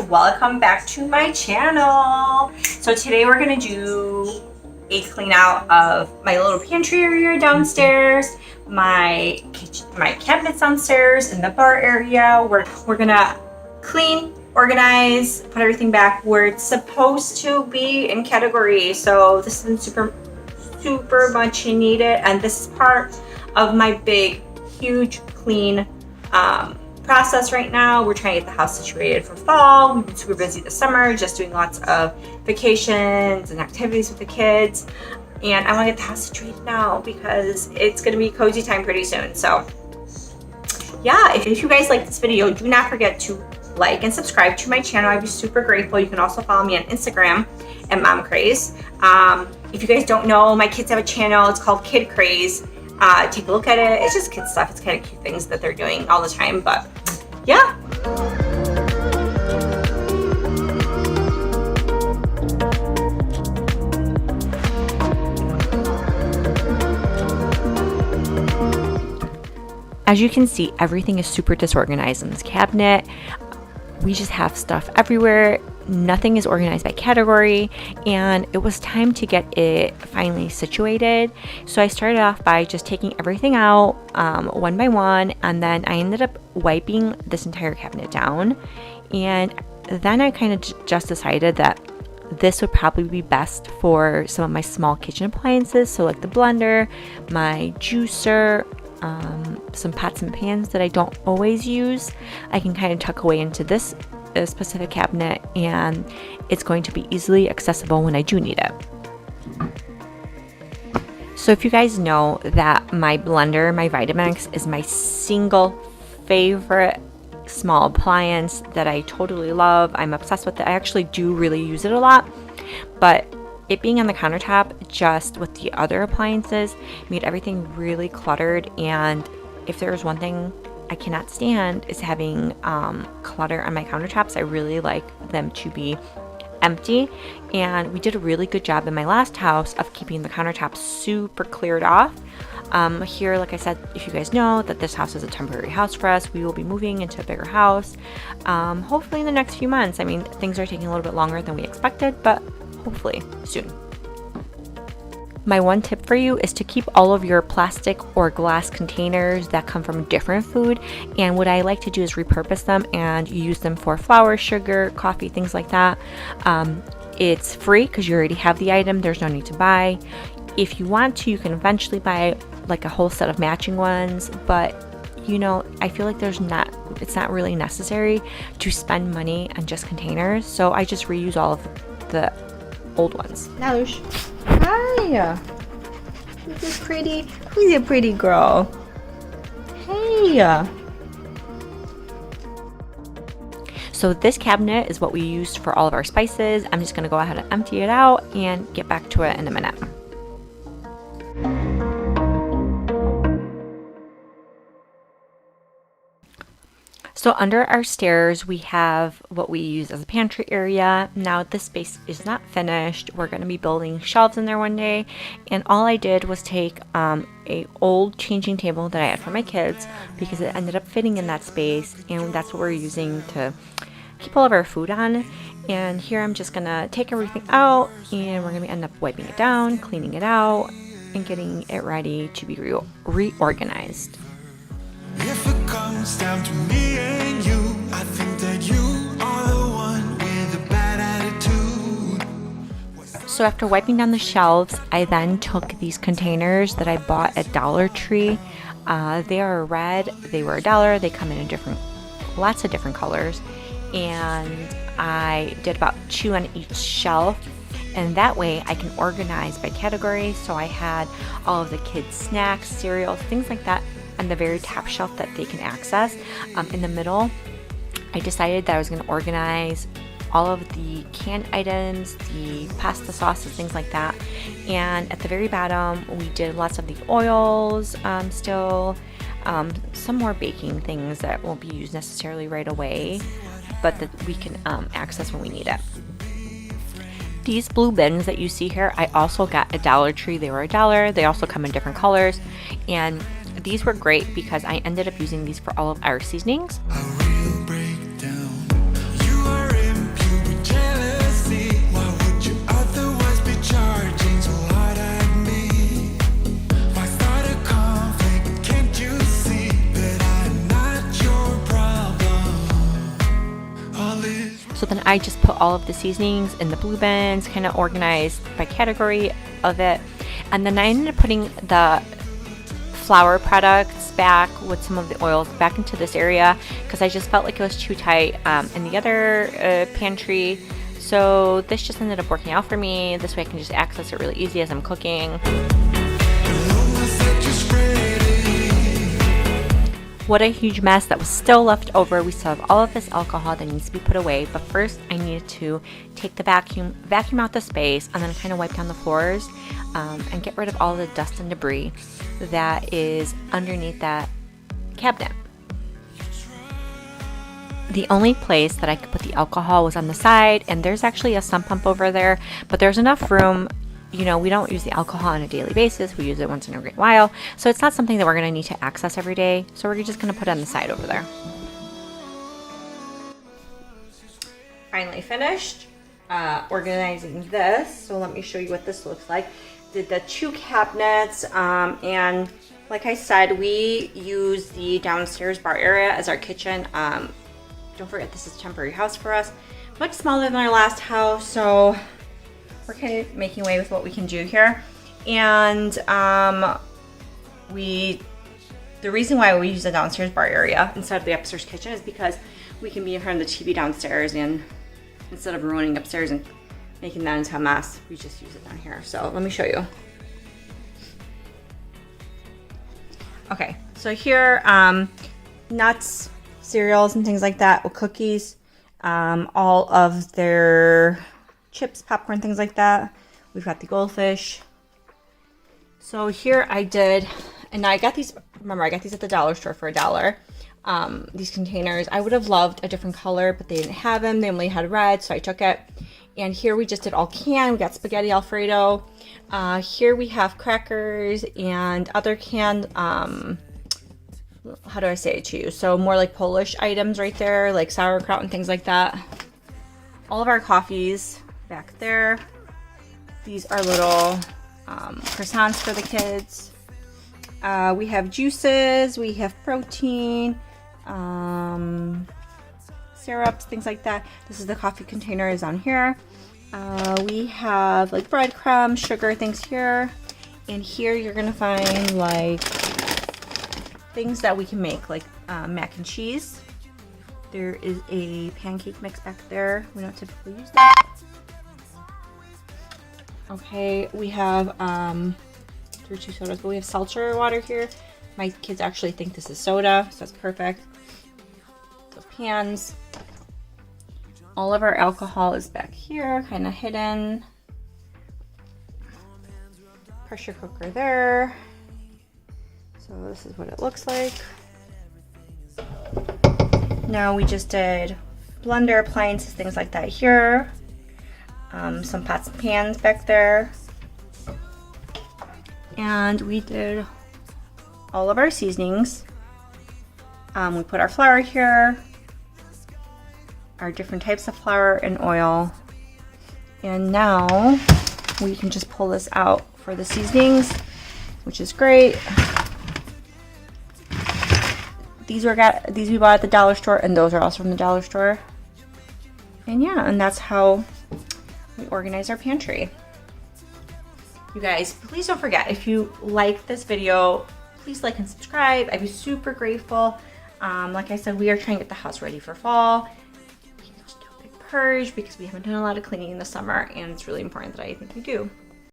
welcome back to my channel. So today we're gonna do a clean out of my little pantry area downstairs, my kitchen, my cabinets downstairs, in the bar area. We're gonna clean, organize, put everything back where it's supposed to be in category. So this is super much needed, and this is part of my big huge clean process right now. We're trying to get the house situated for fall. We've been super busy this summer, just doing lots of vacations and activities with the kids. And I want to get the house situated now because it's going to be cozy time pretty soon. So yeah, if you guys like this video, do not forget to like and subscribe to my channel. I'd be super grateful. You can also follow me on Instagram at Kraze. If you guys don't know, my kids have a channel. It's called Kraze. Take a look at it. It's just kid stuff. It's kind of cute things that they're doing all the time, but yeah. As you can see, everything is super disorganized in this cabinet. We just have stuff everywhere. Nothing is organized by category, and it was time to get it finally situated. So I started off by just taking everything out one by one, and then I ended up wiping this entire cabinet down. And then I kind of just decided that this would probably be best for some of my small kitchen appliances, so like the blender, my juicer, some pots and pans that I don't always use. I can kind of tuck away into this specific cabinet, and it's going to be easily accessible when I do need it. So if you guys know that my blender, my Vitamix, is my single favorite small appliance that I totally love. I'm obsessed with it. I actually do really use it a lot, but it being on the countertop just with the other appliances made everything really cluttered. And if there was one thing I cannot stand is having clutter on my countertops. I really like them to be empty, and we did a really good job in my last house of keeping the countertops super cleared off. Here, like I said, if you guys know that this house is a temporary house for us, we will be moving into a bigger house hopefully in the next few months. I mean, things are taking a little bit longer than we expected, but hopefully soon. My one tip for you is to keep all of your plastic or glass containers that come from different food, and what I like to do is repurpose them and use them for flour, sugar, coffee, things like that. It's free because you already have the item. There's no need to buy. If you want to, you can eventually buy like a whole set of matching ones, but you know, I feel like it's not really necessary to spend money on just containers, so I just reuse all of the old ones. Nalush. Hi. Who's a pretty girl? Hey. So this cabinet is what we used for all of our spices. I'm just gonna go ahead and empty it out and get back to it in a minute. So under our stairs, we have what we use as a pantry area. Now this space is not finished. We're going to be building shelves in there one day. And all I did was take a old changing table that I had for my kids because it ended up fitting in that space. And that's what we're using to keep all of our food on. And here I'm just going to take everything out, and we're going to end up wiping it down, cleaning it out, and getting it ready to be reorganized. If it comes down to me and you, I think that you are the one with a bad attitude. So after wiping down the shelves, I then took these containers that I bought at Dollar Tree. They are red. They were $1. They come in lots of different colors. And I did about 2 on each shelf. And that way I can organize by category. So I had all of the kids' snacks, cereals, things like that on the very top shelf that they can access. In the middle, I decided that I was going to organize all of the canned items, the pasta sauces, things like that. And at the very bottom, we did lots of the oils still, some more baking things that won't be used necessarily right away, but that we can access when we need it. These blue bins that you see here, I also got at Dollar Tree. They were $1. They also come in different colors, and these were great because I ended up using these for all of our seasonings. A real breakdown. You are in I just put all of the seasonings in the blue bins, kind of organized by category of it. And then I ended up putting the flour products back with some of the oils back into this area because I just felt like it was too tight in the other pantry. So this just ended up working out for me. This way I can just access it really easy as I'm cooking. What a huge mess that was still left over. We still have all of this alcohol that needs to be put away. But first I needed to take the vacuum out the space, and then kind of wipe down the floors and get rid of all the dust and debris that is underneath that cabinet. The only place that I could put the alcohol was on the side, and there's actually a sump pump over there, but there's enough room. You know, we don't use the alcohol on a daily basis. We use it once in a great while. So it's not something that we're going to need to access every day. So we're just going to put it on the side over there. Finally finished organizing this. So let me show you what this looks like. Did the 2 cabinets, and like I said, we use the downstairs bar area as our kitchen. Don't forget, this is a temporary house for us. Much smaller than our last house, so we're kind of making way with what we can do here. And the reason why we use the downstairs bar area instead of the upstairs kitchen is because we can be in front of the TV downstairs, and instead of ruining upstairs and making that into a mess, we just use it down here. So let me show you. Okay, so here, nuts, cereals, and things like that, with cookies, all of their chips, popcorn, things like that. We've got the goldfish. So here I did, and I got these, remember I got these at the dollar store for $1. These containers, I would have loved a different color, but they didn't have them. They only had red, so I took it. And here we just did all canned. We got spaghetti Alfredo. Here we have crackers and other canned, how do I say it to you? So more like Polish items right there, like sauerkraut and things like that. All of our coffees back there. These are little croissants for the kids. We have juices, we have protein, syrups, things like that. This is the coffee container is on here. We have like breadcrumbs, sugar, things here. And here you're gonna find like things that we can make, like mac and cheese. There is a pancake mix back there. We don't typically use that. Okay, we have, there are 2 sodas, but we have seltzer water here. My kids actually think this is soda, so that's perfect. Those pans. All of our alcohol is back here, kind of hidden. Pressure cooker there. So this is what it looks like. Now we just did blender, appliances, things like that here. Some pots and pans back there. And we did all of our seasonings. We put our flour here, our different types of flour and oil. And now we can just pull this out for the seasonings, which is great. These we bought at the dollar store, and those are also from the dollar store. And yeah, and that's how we organize our pantry. You guys, please don't forget, if you like this video, please like and subscribe. I'd be super grateful. Like I said, we are trying to get the house ready for fall. We can just do a big purge because we haven't done a lot of cleaning in the summer, and it's really important that I think we do.